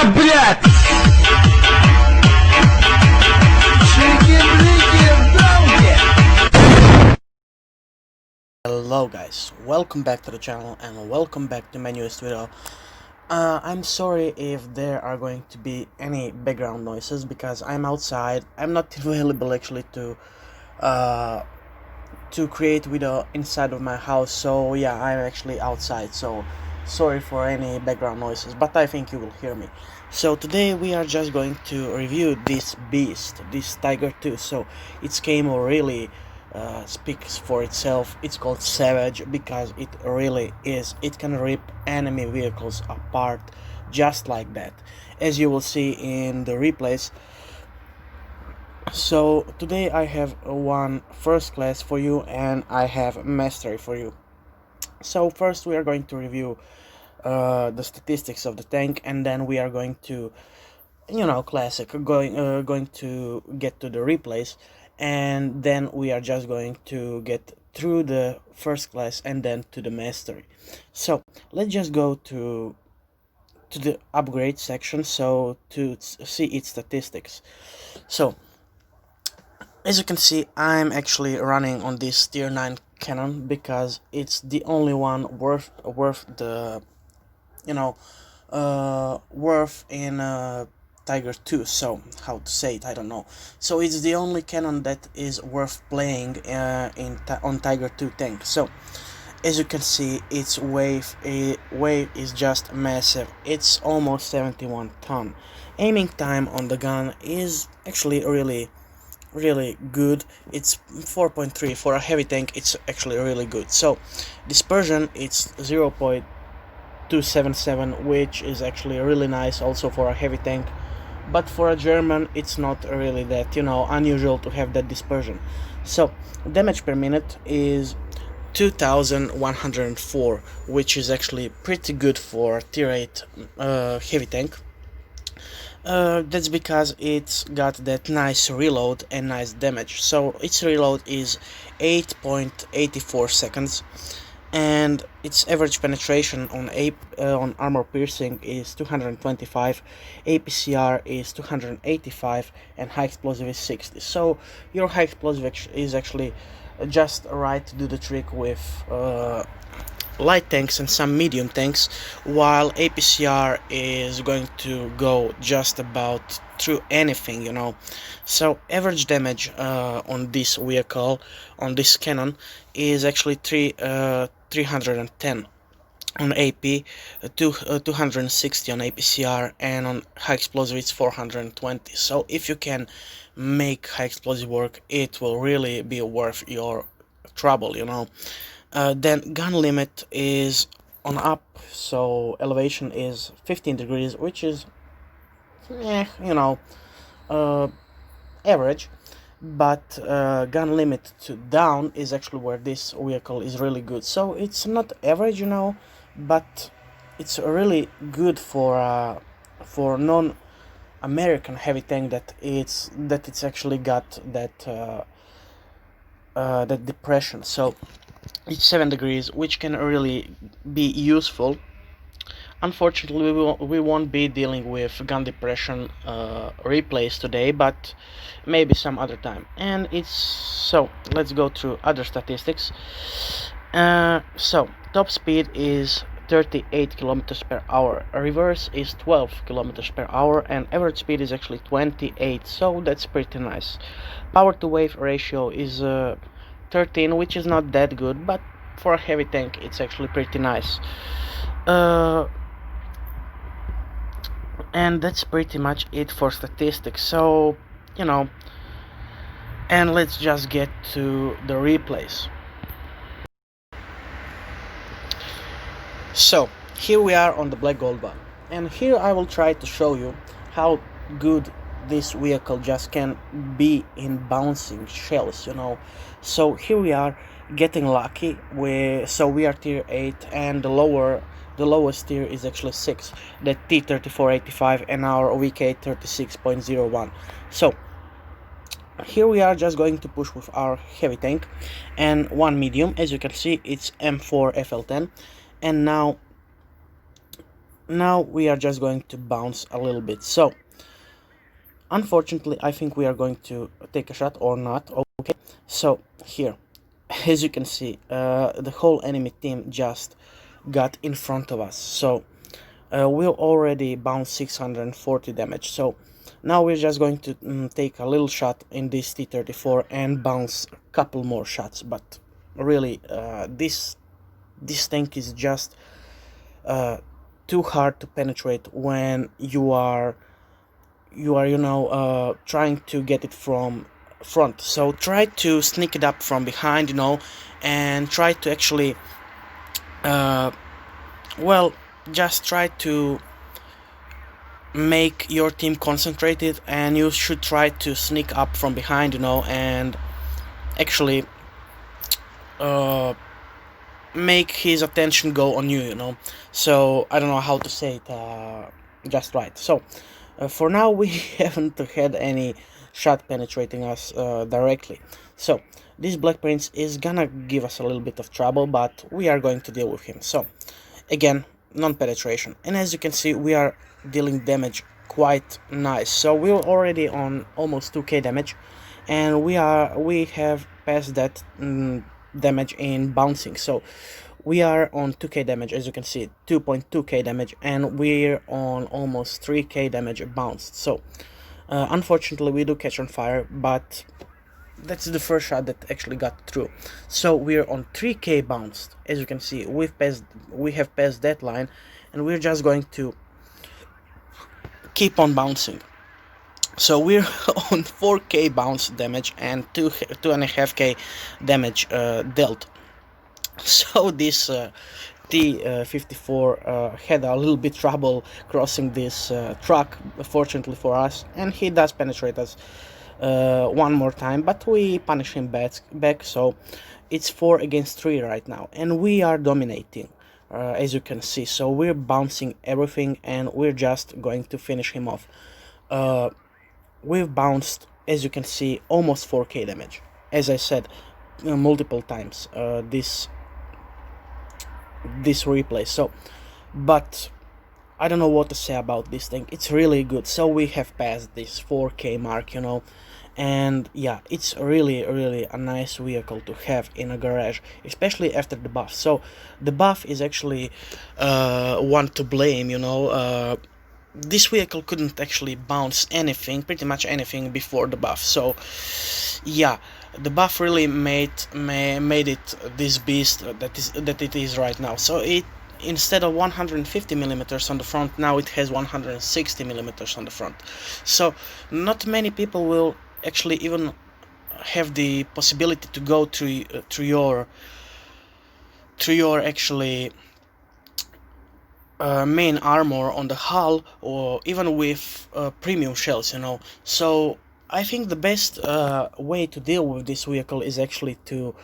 блядь! Hello guys, welcome back to the channel and welcome back to my newest video. I'm sorry if there are going to be any background noises because I'm outside. I'm not available actually to create video inside of my house, so yeah, I'm actually outside, so sorry for any background noises, but I think you will hear me. So today we are just going to review this beast, this Tiger 2. So its came really speaks for itself. It's called Savage because it really is. It can rip enemy vehicles apart just like that, as you will see in the replays. So today I have one first class for you and I have mastery for you. So first we are going to review the statistics of the tank, and then we are going to, classic, going to get to the replays, and then we are just going to get through the first class and then to the mastery. So let's just go to the upgrade section, so to see its statistics. So as you can see, I'm actually running on this tier 9 cannon because it's the only one worth the worth in Tiger 2. So how to say it, I don't know. So it's the only cannon that is worth playing on Tiger 2 tank. So as you can see, its weight is just massive. It's almost 71 ton. Aiming time on the gun is actually really good. It's 4.3 for a heavy tank. It's actually really good. So dispersion, it's 0.277, which is actually really nice also for a heavy tank, but for a German it's not really that unusual to have that dispersion. So damage per minute is 2104, which is actually pretty good for a tier 8 heavy tank. That's because it's got that nice reload and nice damage. So its reload is 8.84 seconds, and its average penetration on armor piercing is 225, APCR is 285, and high explosive is 60. So your high explosive is actually just right to do the trick with light tanks and some medium tanks, while APCR is going to go just about through anything, So average damage on this vehicle, on this cannon, is actually 310 on AP, 260 on APCR, and on high explosive it's 420. So if you can make high explosive work, it will really be worth your trouble, Then gun limit is on up, so elevation is 15 degrees, which is average, but gun limit to down is actually where this vehicle is really good. So it's not average, but it's really good for non-American heavy tank that it's actually got that that depression. So it's 7 degrees, which can really be useful. Unfortunately, we won't be dealing with gun depression replays today, but maybe some other time. And so let's go through other statistics. So top speed is 38 kilometers per hour, reverse is 12 kilometers per hour, and average speed is actually 28, so that's pretty nice. Power to weight ratio is 13, which is not that good, but for a heavy tank it's actually pretty nice. And that's pretty much it for statistics. So and let's just get to the replays. So here we are on the Black Gold one, and here I will try to show you how good this vehicle just can be in bouncing shells, So here we are getting lucky. So we are tier 8, and the lowest tier is actually 6, the T3485, and our VK 36.01. So here we are just going to push with our heavy tank and one medium. As you can see, it's M4 FL10, and now now we are just going to bounce a little bit. So unfortunately, I think we are going to take a shot or not. Okay, so here, as you can see, the whole enemy team just got in front of us. So we'll already bounce 640 damage. So now we're just going to take a little shot in this T-34 and bounce a couple more shots. But really, this tank is just too hard to penetrate when trying to get it from front. So try to sneak it up from behind, and try to actually well, just try to make your team concentrated, and you should try to sneak up from behind, and actually make his attention go on you. So I don't know how to say it just right. So for now we haven't had any shot penetrating us directly. So this Black Prince is gonna give us a little bit of trouble, but we are going to deal with him. So again, non-penetration, and as you can see, we are dealing damage quite nice. So we're already on almost 2k damage, and we have passed that damage in bouncing. So we are on 2k damage, as you can see, 2.2k damage, and we're on almost 3k damage bounced. So unfortunately we do catch on fire, but that's the first shot that actually got through. So we're on 3k bounced. As you can see, we have passed that line, and we're just going to keep on bouncing. So we're on 4k bounce damage and 2.5k damage dealt. So this T-54 had a little bit trouble crossing this truck, fortunately for us, and he does penetrate us one more time, but we punish him back. So it's 4 against 3 right now, and we are dominating, as you can see. So we're bouncing everything, and we're just going to finish him off. We've bounced, as you can see, almost 4k damage, as I said multiple times this replay. So but I don't know what to say about this thing. It's really good. So we have passed this 4k mark, and yeah, it's really a nice vehicle to have in a garage, especially after the buff. So the buff is actually one to blame. This vehicle couldn't actually bounce anything, pretty much anything, before the buff. So yeah, the buff really made it this beast that it is right now. So it, instead of 150 millimeters on the front, now it has 160 millimeters on the front. So not many people will actually even have the possibility to go through your actually main armor on the hull, or even with premium shells. So I think the best way to deal with this vehicle is actually to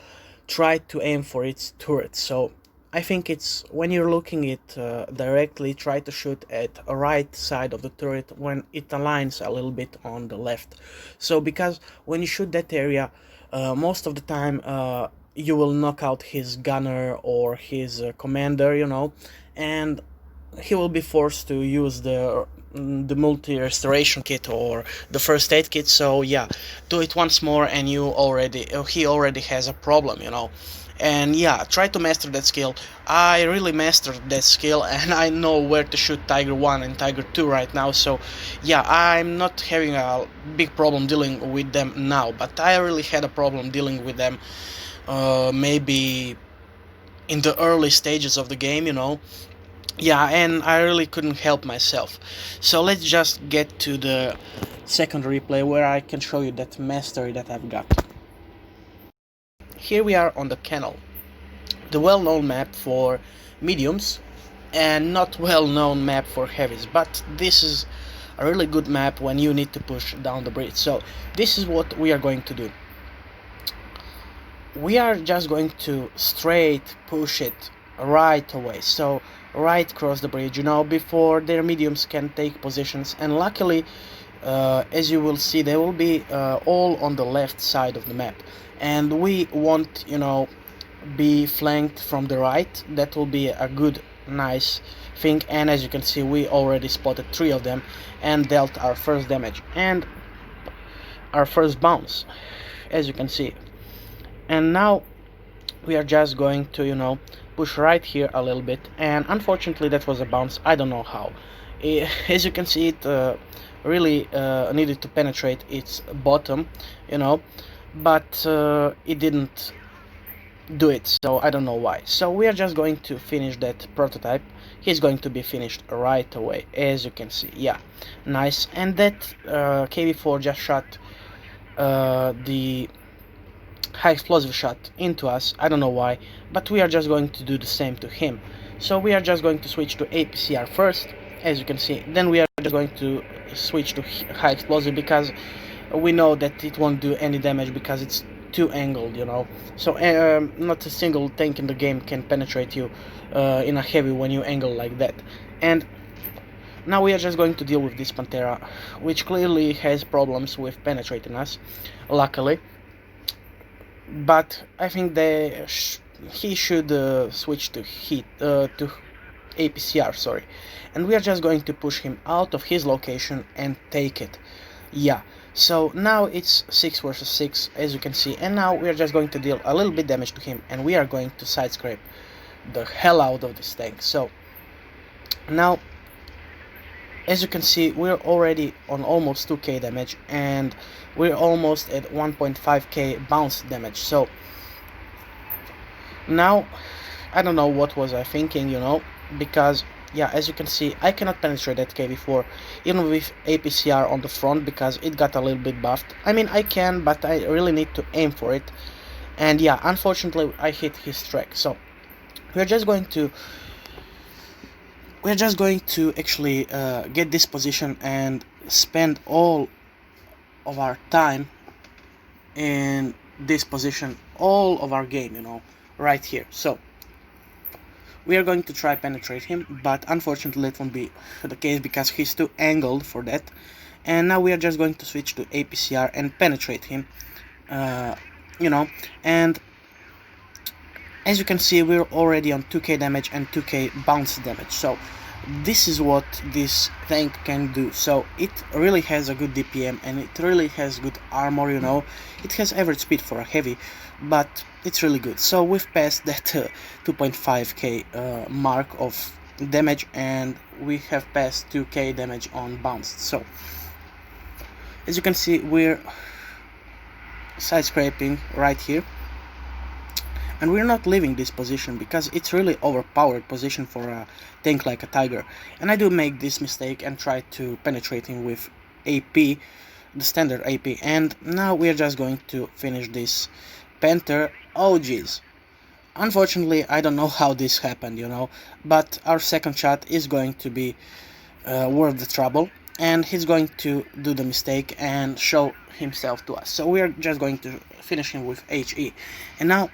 try to aim for its turret. So I think it's, when you're looking it directly, try to shoot at a right side of the turret when it aligns a little bit on the left. So because when you shoot that area, most of the time you will knock out his gunner or his commander, and he will be forced to use the multi-restoration kit or the first aid kit. So yeah, do it once more and he already has a problem, and yeah, try to master that skill. I really mastered that skill, and I know where to shoot Tiger 1 and Tiger 2 right now. So yeah, I'm not having a big problem dealing with them now, but I really had a problem dealing with them maybe in the early stages of the game, yeah, and I really couldn't help myself. So let's just get to the second replay where I can show you that mastery that I've got. Here we are on the Canal, the well-known map for mediums and not well-known map for heavies, but this is a really good map when you need to push down the bridge. So this is what we are going to do. We are just going to straight push it right away, so right across the bridge, before their mediums can take positions. And luckily, as you will see, they will be all on the left side of the map, and we won't be flanked from the right. That will be a good nice thing, and as you can see we already spotted 3 of them and dealt our first damage and our first bounce, as you can see. And now we are just going to, push right here a little bit, and unfortunately that was a bounce. I don't know how. As you can see, it really needed to penetrate its bottom, but it didn't do it, so I don't know why. So we are just going to finish that prototype. He's going to be finished right away, as you can see. Yeah, nice. And that KV4 just shot the high explosive shot into us. I don't know why, but we are just going to do the same to him. So we are just going to switch to APCR first, as you can see. Then we are just going to switch to high explosive, because we know that it won't do any damage because it's too angled, so not a single tank in the game can penetrate you in a heavy when you angle like that. And now we are just going to deal with this Pantera, which clearly has problems with penetrating us, luckily. But I think he should switch to APCR, sorry. And we are just going to push him out of his location and take it. Yeah, so now it's 6 versus 6, as you can see, and now we are just going to deal a little bit damage to him, and we are going to side scrape the hell out of this tank. So now, as you can see, we're already on almost 2k damage, and we're almost at 1.5k bounce damage. So now I don't know what was I thinking, because yeah, as you can see, I cannot penetrate that KV4 even with APCR on the front, because it got a little bit buffed. I mean, I can, but I really need to aim for it. And yeah, unfortunately I hit his track. So we're just going to actually get this position and spend all of our time in this position, all of our game, right here. So we are going to try penetrate him, but unfortunately it won't be the case because he's too angled for that. And now we are just going to switch to APCR and penetrate him, and as you can see, we're already on 2k damage and 2k bounce damage. So this is what this tank can do. So it really has a good DPM, and it really has good armor, it has average speed for a heavy, but it's really good. So we've passed that 2.5k mark of damage, and we have passed 2k damage on bounced. So as you can see, we're side scraping right here, and we're not leaving this position because it's really overpowered position for a tank like a Tiger. And I do make this mistake and try to penetrate him with AP, the standard AP. And now we're just going to finish this Panther. Oh jeez, unfortunately I don't know how this happened, but our second shot is going to be worth the trouble, and he's going to do the mistake and show himself to us. So we're just going to finish him with HE. And now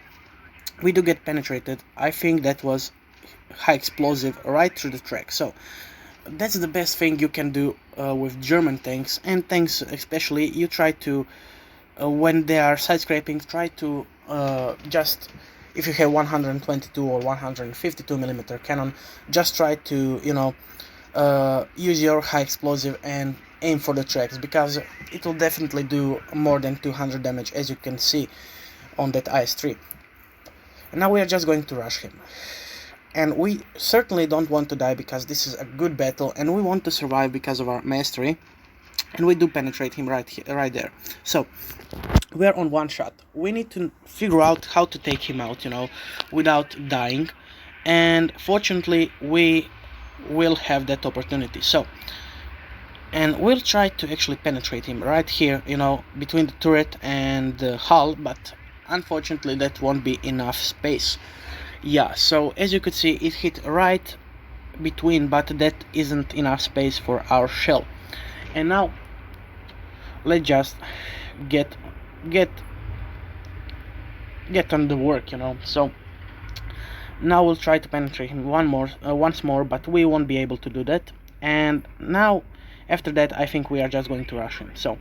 we do get penetrated. I think that was high explosive right through the track. So that's the best thing you can do with German tanks, and tanks especially. You try to, when they are side scraping, try to just, if you have 122 or 152 millimeter cannon, just try to use your high explosive and aim for the tracks, because it will definitely do more than 200 damage, as you can see on that IS-3. And now we are just going to rush him, and we certainly don't want to die because this is a good battle, and we want to survive because of our mastery. And we do penetrate him right here, right there. So we are on one shot. We need to figure out how to take him out, without dying, and fortunately we will have that opportunity. So, and we'll try to actually penetrate him right here, between the turret and the hull, but unfortunately that won't be enough space. Yeah, so as you could see, it hit right between, but that isn't enough space for our shell. And now let's just get on the work, So now we'll try to penetrate him once more, but we won't be able to do that. And now after that I think we are just going to rush him. So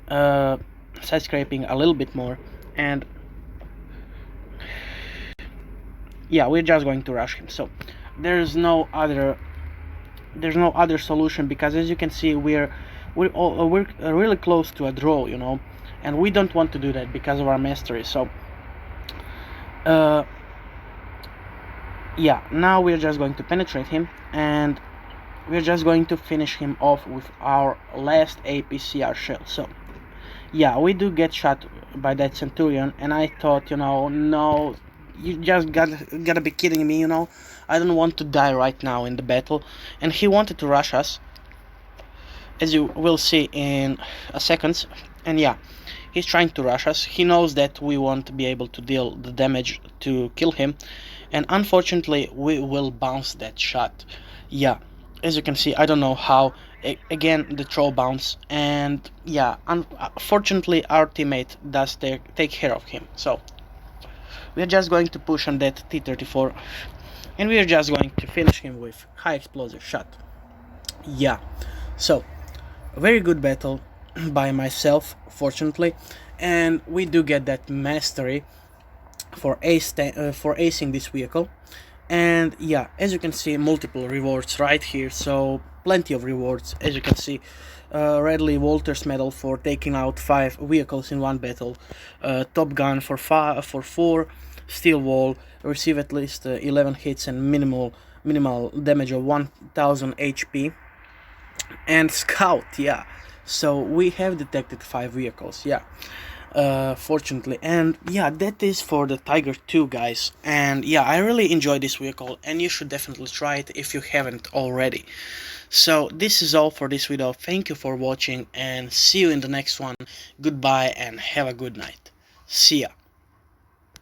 side scraping a little bit more, and yeah, we're just going to rush him. So there's no other solution, because as you can see we're really close to a draw, you know, and we don't want to do that because of our mastery. So yeah, now we're just going to penetrate him, and we're just going to finish him off with our last APCR shell. So yeah, we do get shot by that Centurion, and I thought, you know, no, you just gotta be kidding me, you know, I don't want to die right now in the battle. And he wanted to rush us, as you will see in a second. And yeah, he's trying to rush us. He knows that we won't be able to deal the damage to kill him, and unfortunately we will bounce that shot. Yeah, as you can see, I don't know how. Again, the throw bounce, and yeah, unfortunately our teammate does take care of him. So we're just going to push on that T-34, and we're just going to finish him with high explosive shot. Yeah, so a very good battle by myself, fortunately, and we do get that mastery for acing this vehicle. And yeah, as you can see, multiple rewards right here, so plenty of rewards. As you can see, Radley Walters medal for taking out 5 vehicles in one battle, Top Gun for 4, Steel Wall, receive at least 11 hits and minimal damage of 1000 HP, and Scout. Yeah, so we have detected 5 vehicles. Yeah, fortunately. And yeah, that is for the Tiger 2, guys. And yeah, I really enjoy this vehicle, and you should definitely try it if you haven't already. So this is all for this video. Thank you for watching, and see you in the next one. Goodbye and have a good night. See ya.